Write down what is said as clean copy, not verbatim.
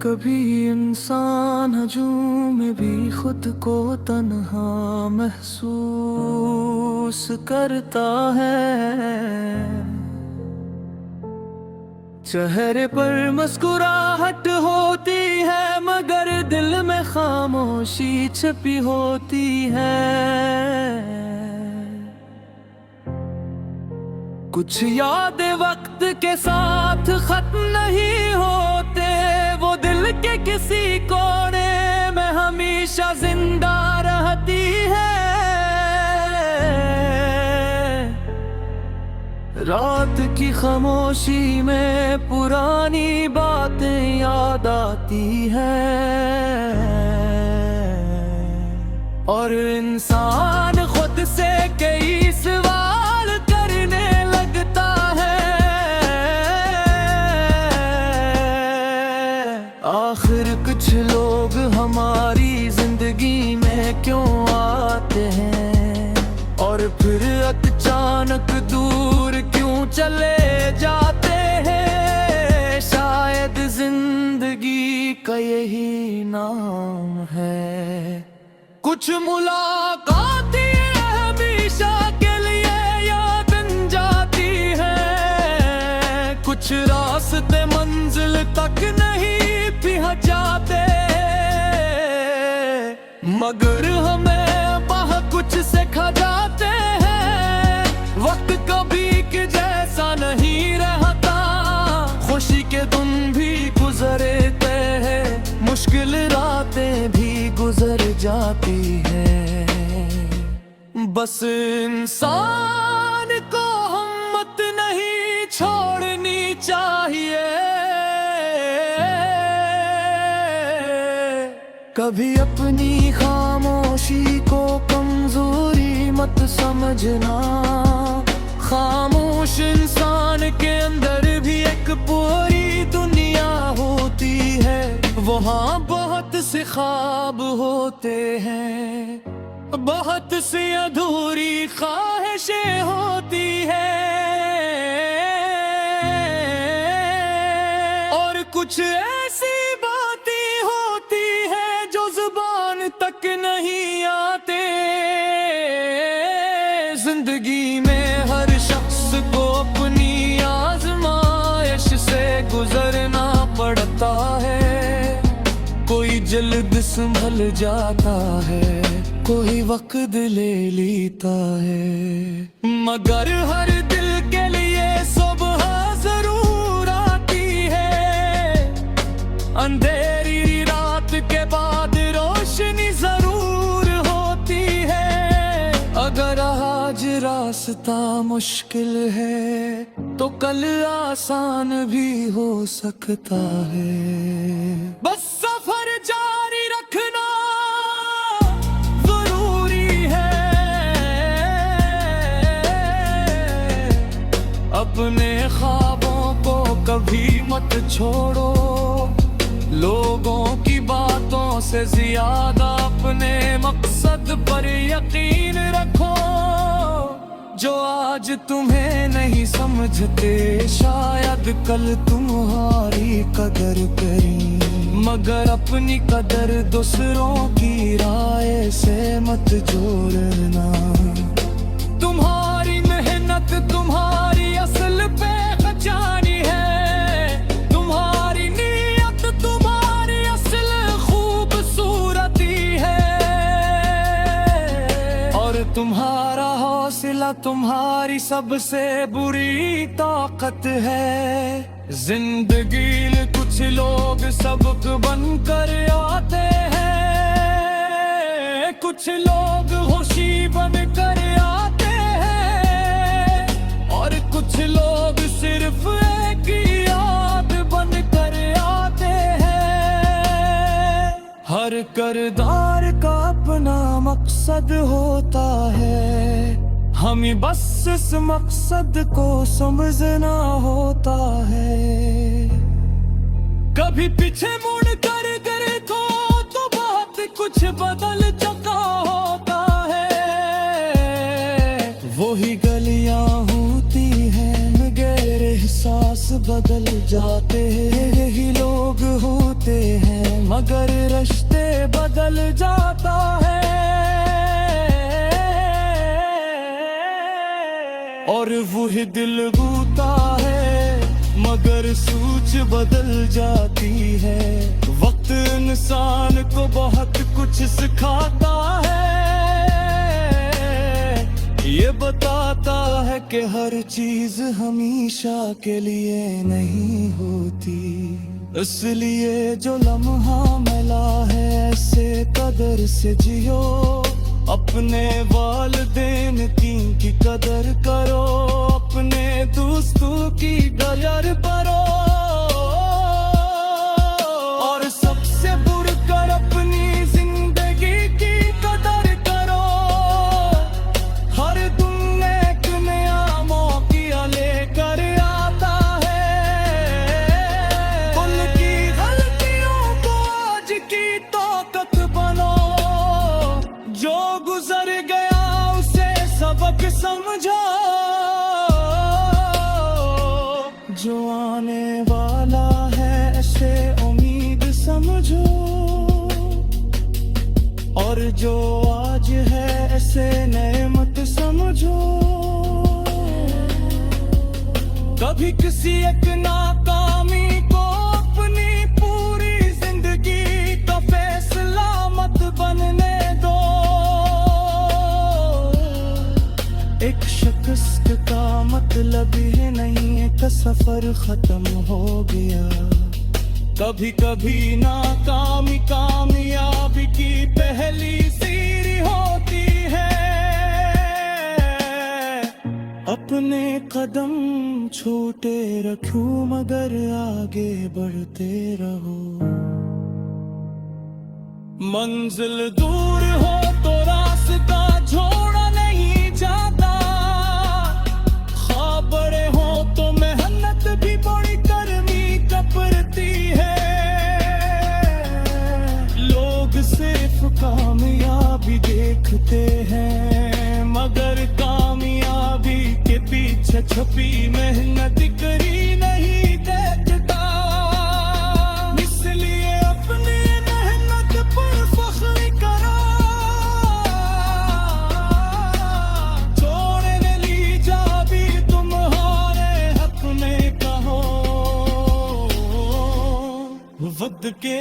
कभी इंसान हजूम में भी खुद को तन्हा महसूस करता है। चेहरे पर मुस्कुराहट होती है मगर दिल में खामोशी छुपी होती है। कुछ यादें वक्त के साथ खत्म नहीं होते, वो दिल के किसी कोने में हमेशा जिंदा रहती है। रात की खामोशी में पुरानी बातें याद आती है और इंसान खुद से कई सवाल करने लगता है। आखिर कुछ लोग हमारी जिंदगी में क्यों आते हैं और फिर अचानक दूर क्यों चले जाते हैं। शायद जिंदगी का यही नाम है। कुछ मुलाकातें हमेशा के लिए याद बन जाती है, कुछ रास्ते मंजिल तक नहीं पहुंचाते, मगर हमें बहुत कुछ सिखा जाते हैं। वक्त कभी के जैसा नहीं रहता, खुशी के दिन भी गुजरते हैं, मुश्किल रातें भी गुजर जाती हैं। बस इंसान को हिम्मत नहीं छोड़नी चाहिए। कभी अपनी खामोशी को कमजोरी मत समझना। खामोश इंसान के अंदर भी एक पूरी दुनिया होती है, वहाँ बहुत से ख्वाब होते हैं, बहुत सी अधूरी ख्वाहिशें होती हैं और कुछ ऐसी बातें होती हैं जो जुबान तक नहीं आते। जिंदगी में हर शख्स को अपनी आजमाइश से गुजरना पड़ता है। कोई जल्द संभल जाता है, कोई वक्त ले लेता है, मगर हर दिल के लिए सुबह जरूर आती है। अंधेरी रात के बाद रोशनी जरूर होती है। अगर आज रास्ता मुश्किल है तो कल आसान भी हो सकता है। बस सफर जारी रखना जरूरी है। अपने ख्वाबों को कभी मत छोड़ो, लोगों की बातों से ज्यादा अपने मकसद पर यकीन रखो। जो आज तुम्हें नहीं समझते शायद कल तुम्हारी कदर करें, मगर अपनी कदर दूसरों की राय से मत जोड़ना। तुम्हारी मेहनत तुम्हारी असल पहचानी है, तुम्हारी नीयत तुम्हारी असल खूबसूरती है और तुम्हारा हौसला तुम्हारी सबसे बुरी ताकत है। जिंदगी में कुछ लोग सबक बनकर आते हैं, कुछ लोग खुशी बनकर आते हैं और कुछ लोग सिर्फ एक याद बनकर आते हैं। हर किरदार का अपना मकसद होता है, हमें बस इस मकसद को समझना होता है। कभी पीछे मुड़ कर देखो तो बहुत कुछ बदल चुका होता है। वही गलियां होती हैं, गहरे एहसास बदल जाते हैं। यही लोग होते बदल जाता है और वही दिल बूता है मगर सूझ बदल जाती है। वक्त इंसान को बहुत कुछ सिखाता है, ये बताता है कि हर चीज हमेशा के लिए नहीं होती। इसलिए जो लम्हा मिला है ऐसे कदर से जियो, अपने वालिदैन की कदर करो, अपने दोस्तों की कदर करो और सबसे बढ़कर अपनी जिंदगी की कदर करो। हर दिन एक नया मौका लेकर आता है, उनकी गलतियों को आज की ताकत बनो। जो गुजर गया उसे सबक समझो, जो आने वाला है ऐसे उम्मीद समझो और जो आज है ऐसे नेमत समझो। कभी किसी एक नाकामी को अपनी पूरी जिंदगी का फैसला मत बनने दो। एक शख्स का मतलब ये नहीं है कि सफर खत्म हो गया। कभी कभी नाकामी कामयाबी की पहली सीढ़ी होती है। अपने कदम छोटे रखो मगर आगे बढ़ते रहो। मंजिल दूर हो तो रास्ता छोड़ा नहीं जाता, ख्वाब बड़े हो तो मेहनत भी बड़ी करनी पड़ती है। लोग सिर्फ कामयाबी देखते हैं मगर कामयाबी के पीछे छुपी मेहनत करी नहीं देखता। इसलिए अपनी मेहनत पर फख्र करो, छोड़ने ली जा भी तुम्हारे हक में कहो। वक्त के